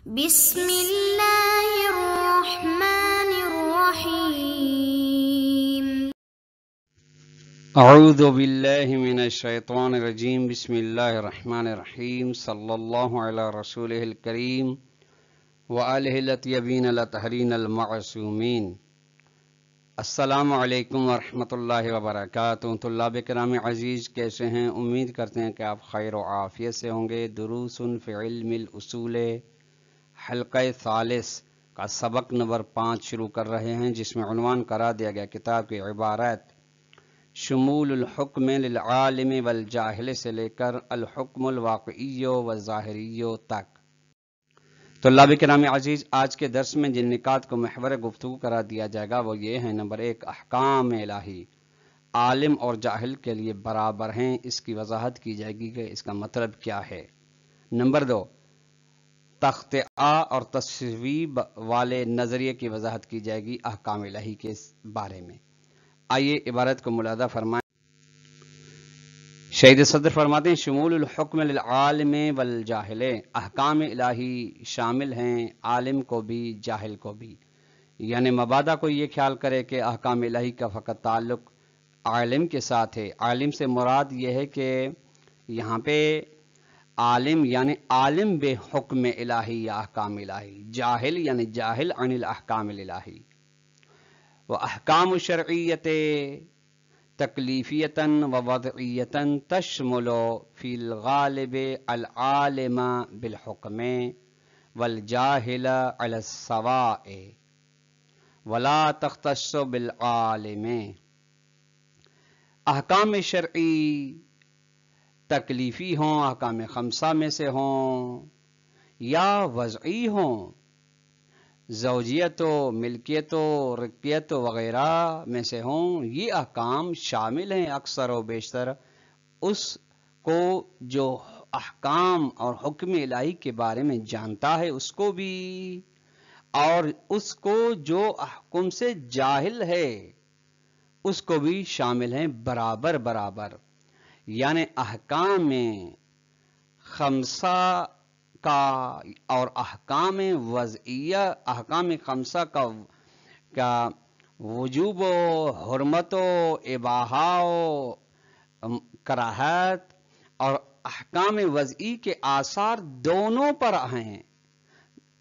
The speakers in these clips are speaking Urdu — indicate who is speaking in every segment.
Speaker 1: بسم اللہ الرحمن الرحیم
Speaker 2: اعوذ باللہ من الشیطان الرجیم بسم اللہ الرحمن الرحیم صلی اللہ علی رسولہ الکریم وآلہ الاطیبین الاطہرین المعصومین۔ السلام علیکم ورحمۃ اللہ وبرکاتہ۔ طلاب کرام عزیز، کیسے ہیں؟ امید کرتے ہیں کہ آپ خیر و عافیت سے ہوں گے۔ دروس فی علم الاصول حلقہ ثالث کا سبق نمبر 5 شروع کر رہے ہیں، جس میں عنوان قرار دیا گیا کتاب کی عبارت شمول الحکم للعالم والجاہل سے لے کر الحکم الواقعی والظاہری تک۔ طلاب کرام عزیز، آج کے درس میں جن نکات کو محور گفتگو قرار دیا جائے گا وہ یہ ہیں: نمبر 1، احکام الہی عالم اور جاہل کے لیے برابر ہیں، اس کی وضاحت کی جائے گی کہ اس کا مطلب کیا ہے۔ نمبر 2، تخطئہ اور تصویب والے نظریے کی وضاحت کی جائے گی احکام الہی کے بارے میں۔ آئیے عبارت کو ملاحظہ فرمائیں۔ شہید صدر فرماتے ہیں شمول الحکم للعالم والجاہل، احکام الہی شامل ہیں عالم کو بھی جاہل کو بھی، یعنی مبادا کو یہ خیال کرے کہ احکام الہی کا فقط تعلق عالم کے ساتھ ہے۔ عالم سے مراد یہ ہے کہ یہاں پہ عالم یعنی عالم بے حکم الہی یا احکام الہی، جاہل یعنی جاہل عن الاحکام الہی۔ وَأَحْكَامُ الشَّرْعِيَّةِ تَكْلِيفِيَّةً وَوَضْعِيَّةً تَشْمُلُ فِي الْغَالِبِ الْعَالِمَ بِالْحُكْمِ وَالْجَاهِلَ عَلَى السَّوَاءِ وَلَا تَخْتَصُّ بِالْعَالِمِ۔ احکام شرعی تکلیفی ہوں، احکام خمسہ میں سے ہوں یا وضعی ہوں، زوجیت و ملکیت و رقیت وغیرہ میں سے ہوں، یہ احکام شامل ہیں اکثر و بیشتر اس کو جو احکام اور حکم الہی کے بارے میں جانتا ہے اس کو بھی، اور اس کو جو احکم سے جاہل ہے اس کو بھی شامل ہیں برابر برابر۔ یعنی احکام خمسہ کا اور احکام وضعیہ، احکام خمسہ کا وجوب و حرمت و اباحہ و کراہت، اور احکام وضعی کے آثار دونوں پر ہیں،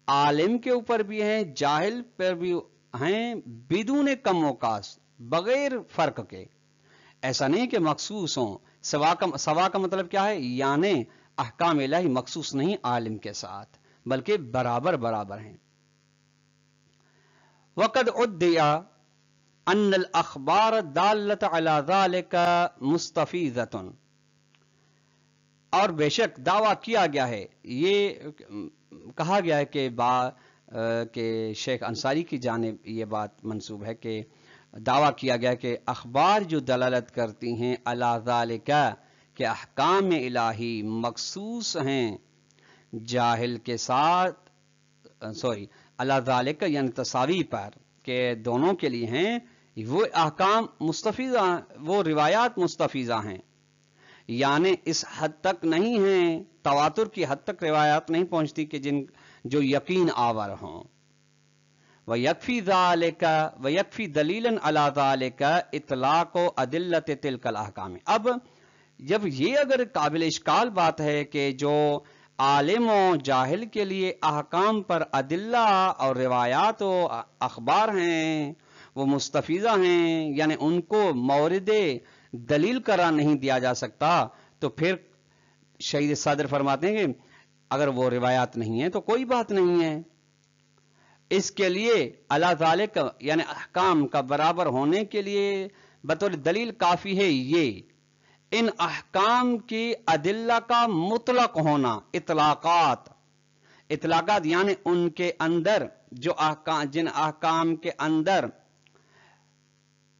Speaker 2: عالم کے اوپر بھی ہیں جاہل پر بھی ہیں، بدون کم و کاس، بغیر فرق کے۔ ایسا نہیں کہ مخصوص ہوں، سوا کا مطلب کیا ہے؟ یعنی احکام الہی مخصوص نہیں عالم کے ساتھ بلکہ برابر برابر ہیں۔ وَقَدْ عُدِّیَ أَنَّ الْأَخْبَارَ الدَّالَّةَ عَلَى ذَلِكَ مُسْتَفِیضَةٌ، اور بے شک دعویٰ کیا گیا ہے، یہ کہا گیا ہے کہ شیخ انصاری کی جانب یہ بات منسوب ہے کہ دعویٰ کیا گیا کہ اخبار جو دلالت کرتی ہیں علی ذالک کہ احکام الہی مخصوص ہیں جاہل کے ساتھ، علی ذالک یعنی تساوی پر، کہ دونوں کے لیے ہیں، وہ احکام مستفیضہ، وہ روایات مستفیضہ ہیں، یعنی اس حد تک نہیں ہیں، تواتر کی حد تک روایات نہیں پہنچتی کہ جو یقین آور ہوں۔ وَيَكْفِي ذَلِكَ وَيَكْفِي دَلِيلًا عَلَى ذَلِكَ اطلاق و عدلت تلک الاحکام۔ اب جب یہ اگر قابل اشکال بات ہے کہ جو عالم و جاہل کے لیے احکام پر ادلہ اور روایات و اخبار ہیں وہ مستفیضہ ہیں، یعنی ان کو مورد دلیل قرار نہیں دیا جا سکتا، تو پھر شہید صدر فرماتے ہیں کہ اگر وہ روایات نہیں ہیں تو کوئی بات نہیں ہے، اس کے لیے اللہ ذالک یعنی احکام کا برابر ہونے کے لیے بطور دلیل کافی ہے یہ ان احکام کی ادلہ کا مطلق ہونا، اطلاقات یعنی ان کے اندر جو جن احکام کے اندر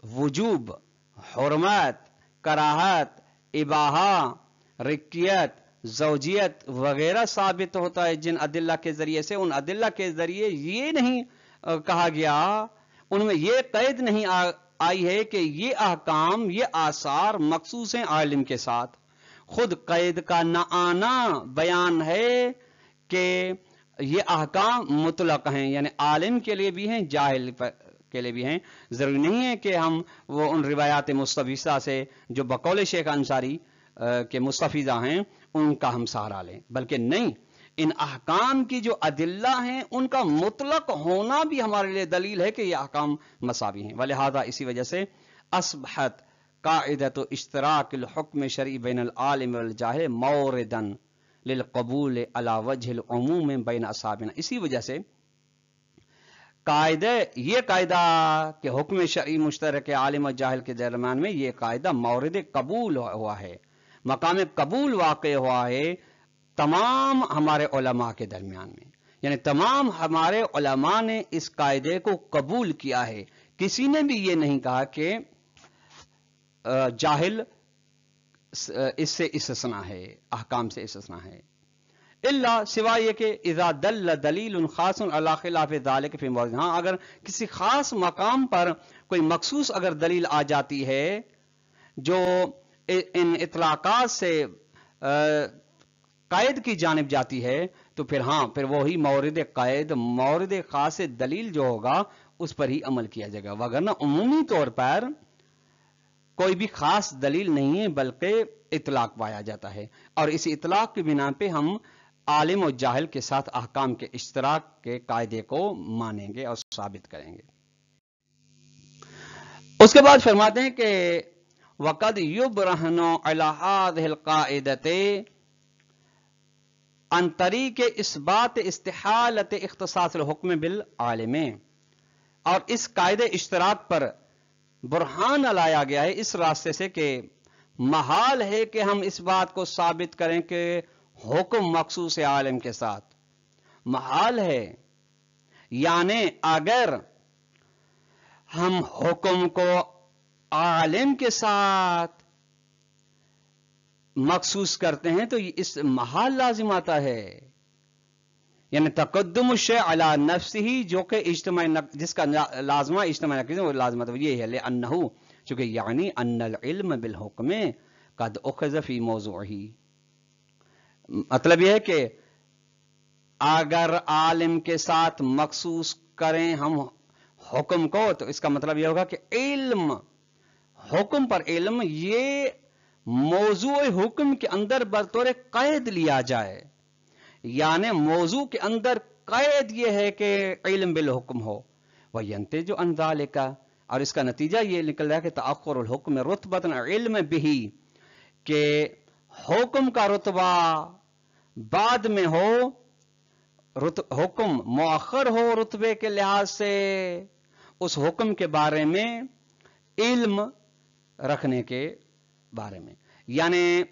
Speaker 2: وجوب، حرمت، کراہت، اباحہ، رقیت، زوجیت وغیرہ ثابت ہوتا ہے جن ادلہ کے ذریعے سے، ان ادلہ کے ذریعے یہ نہیں کہا گیا، ان میں یہ قید نہیں آئی ہے کہ یہ احکام، یہ آثار مخصوص ہیں عالم کے ساتھ۔ خود قید کا نہ آنا بیان ہے کہ یہ احکام مطلق ہیں، یعنی عالم کے لیے بھی ہیں، جاہل کے لیے بھی ہیں. ضروری نہیں ہے کہ ہم وہ ان روایات مستفیضہ سے جو بقول شیخ انصاری کے مستفیضہ ہیں ان کا ہم سہارا لیں، بلکہ نہیں، ان احکام کی جو ادلہ ہیں ان کا مطلق ہونا بھی ہمارے لیے دلیل ہے کہ یہ احکام مساوی ہیں. ولہذا اسی وجہ سے اصبحت قاعدۃ اشتراک الحکم شرعی بین العالم والجاہل مورداً للقبول علی وجہ العموم بین اصحابنا. اسی وجہ سے یہ قاعدہ کہ حکم شرعی مشترک عالم و جاہل کے درمیان میں یہ قاعدہ مورد قبول ہوا ہے، مقام قبول واقع ہوا ہے تمام ہمارے علماء کے درمیان میں. یعنی تمام ہمارے علماء نے اس قاعدے کو قبول کیا ہے. کسی نے بھی یہ نہیں کہا کہ جاہل اس سے استثناء ہے، احکام سے استثناء ہے، الا سوائے یہ کہ اذا دل دلیل خاص علی خلاف ذلك فی موضع. ہاں اگر کسی خاص مقام پر کوئی مخصوص اگر دلیل آ جاتی ہے جو ان اطلاقات سے قید کی جانب جاتی ہے تو پھر وہی مورد قید، مورد خاص دلیل جو ہوگا اس پر ہی عمل کیا جائے گا، وگرنہ عمومی طور پر کوئی بھی خاص دلیل نہیں ہے بلکہ اطلاق پایا جاتا ہے، اور اسی اطلاق کی بنا پہ ہم عالم و جاہل کے ساتھ احکام کے اشتراک کے قاعدے کو مانیں گے اور ثابت کریں گے. اس کے بعد فرماتے ہیں کہ وقد یبرہن علی ہذہ القاعدۃ عن طریق اثبات استحالۃ اختصاص الحکم بالعالم. اور اس قاعدے اشتراک پر برہان لایا گیا ہے اس راستے سے کہ محال ہے کہ ہم اس بات کو ثابت کریں کہ حکم مخصوص عالم کے ساتھ، محال ہے. یعنی اگر ہم حکم کو عالم کے ساتھ مخصوص کرتے ہیں تو اس محال لازم آتا ہے. یعنی تقدم الشیء علی نفسہ جو کہ اجتماعی جس کا لازمہ اجتماعی نقیض وہ لازمہ یہ ہے لأنہ چونکہ یعنی ان العلم بالحکم قد اخذ فی موضوعہ. مطلب یہ ہے کہ اگر عالم کے ساتھ مخصوص کریں ہم حکم کو تو اس کا مطلب یہ ہوگا کہ علم، حکم پر علم یہ موضوع حکم کے اندر بطور قید لیا جائے. یعنی موضوع کے اندر قید یہ ہے کہ علم بالحکم ہو. وَيَنْتَجُ عَنْ ذَلِكَ، اور اس کا نتیجہ یہ نکل رہا ہے کہ تأخر الحکم رتبۃ علم بہ، کہ حکم کا رتبہ بعد میں ہو، حکم مؤخر ہو رتبے کے لحاظ سے اس حکم کے بارے میں علم رکھنے کے بارے میں. یعنی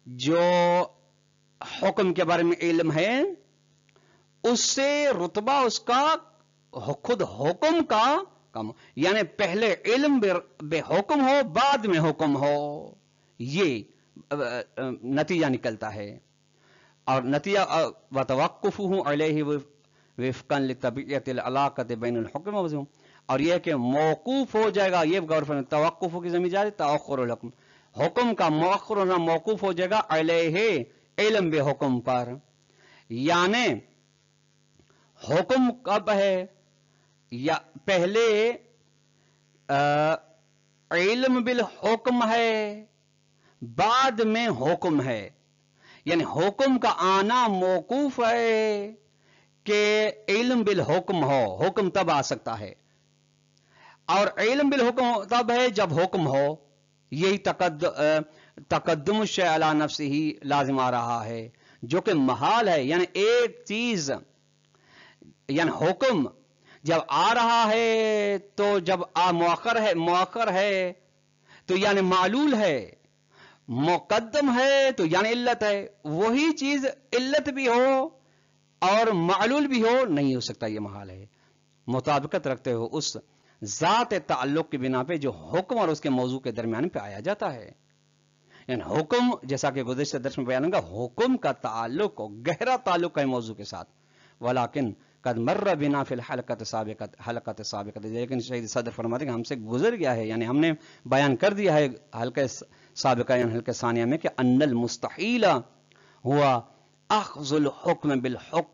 Speaker 2: جو حکم کے بارے میں علم ہے اس سے رتبہ اس کا خود حکم کا کم، یعنی پہلے علم بے حکم ہو بعد میں حکم ہو، یہ نتیجہ نکلتا ہے. اور نتیجہ وتوقفہ علیہ وفقا لطبیعت العلاقۃ بین الحکم و، اور یہ کہ موقوف ہو جائے گا، یہ غور فرمائیں توقف کی ضمیر جاری تاخر الحکم، حکم کا مؤخر ہونا موقوف ہو جائے گا علیہ علم بے حکم پر. یعنی حکم کب ہے؟ یا پہلے علم بالحکم ہے بعد میں حکم ہے. یعنی حکم کا آنا موقوف ہے کہ علم بالحکم ہو، حکم تب آ سکتا ہے، اور علم بالحکم تب ہے جب حکم ہو. یہی تقدم الشیء علی نفسہ ہی لازم آ رہا ہے جو کہ محال ہے. یعنی ایک چیز، یعنی حکم جب آ رہا ہے تو جب مؤخر ہے تو یعنی معلول ہے، مقدم ہے تو یعنی علت ہے. وہی چیز علت بھی ہو اور معلول بھی ہو نہیں ہو سکتا، یہ محال ہے. مطابقت رکھتے ہو اس ذات تعلق کی بنا پہ جو حکم اور اس کے موضوع کے درمیان پہ آیا جاتا ہے. یعنی حکم جیسا کہ گزشتہ درس میں بیان ہوگا، حکم کا تعلق گہرا تعلق ہے موضوع کے ساتھ. ولیکن قد مر بنا فی الحلقۃ سابقۃ، لیکن شہید صدر فرماتے ہیں کہ ہم سے گزر گیا ہے، یعنی ہم نے بیان کر دیا ہے حلقہ سابقہ یعنی حلقہ ثانیہ میں کہ ان المستحیل ہوا اخذ الحکم بالحکم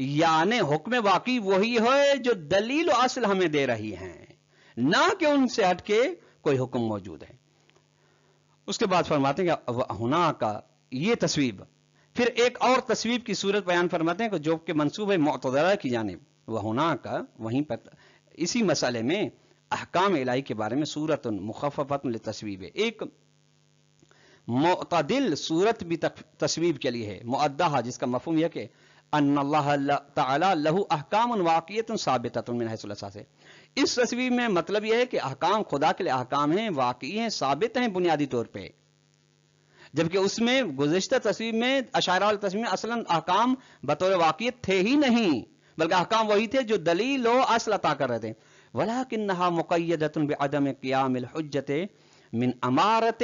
Speaker 2: یعنی حکم واقعی وہی ہے جو دلیل و اصل ہمیں دے رہی ہیں، نہ کہ ان سے ہٹ کے کوئی حکم موجود ہے۔ اس کے بعد فرماتے ہیں کہ ہونا کا یہ تصویب، پھر ایک اور تصویب کی صورت بیان فرماتے ہیں کہ جو کہ منسوب ہے معتزلہ کی جانب، وہ ہونا کا وہیں پر اسی مسئلے میں احکام الہی کے بارے میں صورت مخففۃ للتصویب، ایک معتدل صورت بھی تصویب کے لیے ہے، معدہ، جس کا مفہوم یہ کہ ان اللہ تعالی لہ احکام واقعیت ثابتۃ من حیث الاساس، اس تصویب میں مطلب یہ ہے کہ احکام خدا کے لیے احکام ہیں، واقعی ہیں، ثابت ہیں بنیادی طور پہ، جبکہ اس میں گزشتہ تصویب میں اشاعرہ والی تصویب میں اصلاً احکام بطور واقعیت تھے ہی نہیں، بلکہ احکام وہی تھے جو دلیل و اصل عطا کر رہے تھے۔ وَلَكِنَّهَا مُقَيَّدَةٌ بِعَدَمِ قِيَامِ الْحُجَّةِ مِنْ أَمَارَةٍ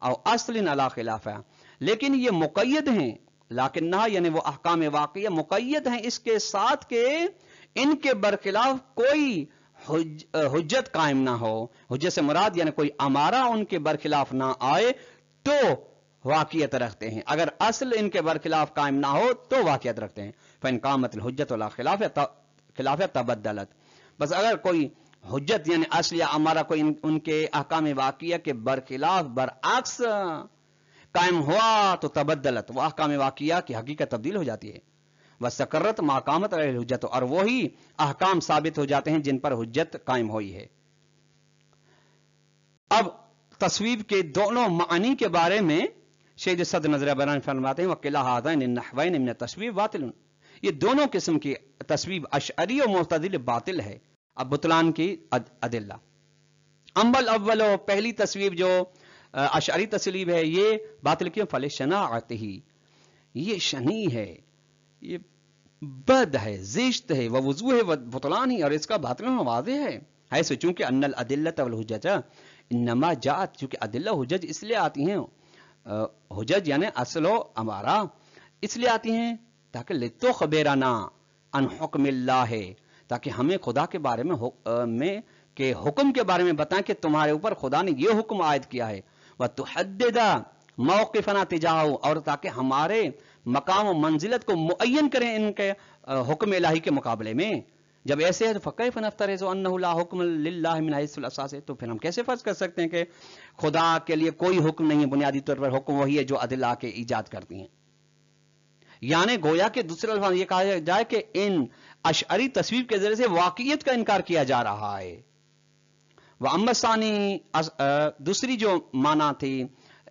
Speaker 2: او اصل علی خلافہ، لیکن یہ مقید ہیں، لیکنہا یعنی وہ احکام واقعیہ مقید ہیں اس کے ساتھ کہ ان کے برخلاف کوئی حجت قائم نہ ہو، حجت سے مراد یعنی کوئی امارہ ان کے برخلاف نہ آئے تو واقعیت رکھتے ہیں، اگر اصل ان کے برخلاف قائم نہ ہو تو واقعیت رکھتے ہیں۔ فإن قامت الحجت علی خلافہ تبدلت، بس اگر کوئی حجت یعنی اصل یا امارہ کوئی ان کے احکام واقعیہ کے برخلاف برعکس قائم ہوا تو تبدلت، وہ احکام واقعیہ کی حقیقت تبدیل ہو جاتی ہے، واستقرت ما قامت علیہ الحجت، اور وہی احکام ثابت ہو جاتے ہیں جن پر حجت قائم ہوئی ہے۔ اب تصویب کے دونوں معنی کے بارے میں شیخ صدر نظریہ بیان فرماتے ہیں وَقِلَا هَذَيْنِ النَّحْوَيْنِ مِنَ التَّصْوِيبِ باطل، یہ دونوں قسم کی تصویب اشعری و معتزلی باطل ہے۔ اب بطلان کی ادلہ، امبل اول پہلی تصویب جو اشعری تصویب ہے یہ باطل کیوں؟ فَلِشَنَاعَتِهِ، یہ شنیع ہے، یہ بد ہے، زشت ہے، ووضوح بطلان ہی، اور اس کا باطل واضح ہے، ایسے چونکہ ان الادلۃ والحجج انما جاءت، چونکہ ادلہ حجج اس لیے آتی ہیں، حجج یعنی اصل و امارہ اس لیے آتی ہیں تاکہ لتخبرنا عن حکم اللہ، تاکہ ہمیں خدا کے بارے میں کہ حکم کے بارے میں بتائیں کہ تمہارے اوپر خدا نے یہ حکم عائد کیا ہے، وتحدد موقفنا تجاہہ، اور تاکہ ہمارے مقام و منزلت کو معین کریں ان کے حکم الہی کے مقابلے میں۔ جب ایسے ہے تو فکیف نفترض انہ لا حکم للہ من حیث الاساس، تو پھر ہم کیسے فرض کر سکتے ہیں کہ خدا کے لیے کوئی حکم نہیں ہے، بنیادی طور پر حکم وہی ہے جو ادلہ کے ایجاد کرتی ہیں۔ یعنی گویا کہ دوسرے الفاظ یہ کہا جائے کہ ان اشعری تصویب کے ذریعے سے واقعیت کا انکار کیا جا رہا ہے۔ وَأَمَّا الثَّانِي، دوسری جو معنی تھی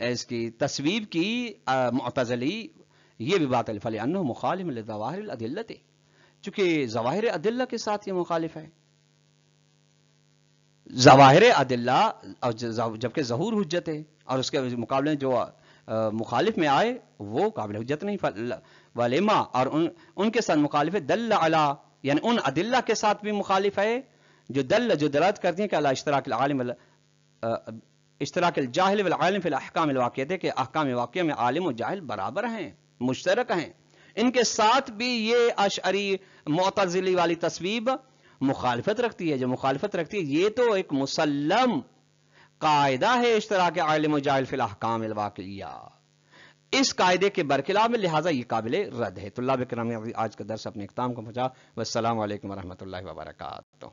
Speaker 2: اس کی تصویب کی معتزلی، یہ بھی باطل، فَلِأَنَّهُ مُخَالِفٌ لِظَوَاهِرِ الْأَدِلَّةِ، چونکہ ظواہر ادلہ کے ساتھ یہ مخالف ہے، ظواہر ادلہ جبکہ ظہور حجت ہے، اور اس کے مقابلے جو مخالف میں آئے وہ قابل حجت نہیں، ولیما، اور ان کے ساتھ مخالف ہے، دل علی، یعنی ان ادلہ کے ساتھ بھی مخالف ہے جو دلالت کرتی ہیں کہ اللہ اشتراک الجاہل والعالم فی الاحکام الواقعہ، کہ احکام واقعہ میں عالم و جاہل برابر ہیں، مشترک ہیں، ان کے ساتھ بھی یہ اشعری معتزلی والی تصویب مخالفت رکھتی ہے۔ جو مخالفت رکھتی ہے یہ تو ایک مسلم قاعدہ ہے اشتراک عالم و جاہل فی الاحکام الواقعیہ، اس قاعدے کے برخلاف میں، لہٰذا یہ قابل رد ہے۔ طلاب کرام، آج کا درس اپنے اختتام کو پہنچا، والسلام علیکم ورحمۃ اللہ وبرکاتہ۔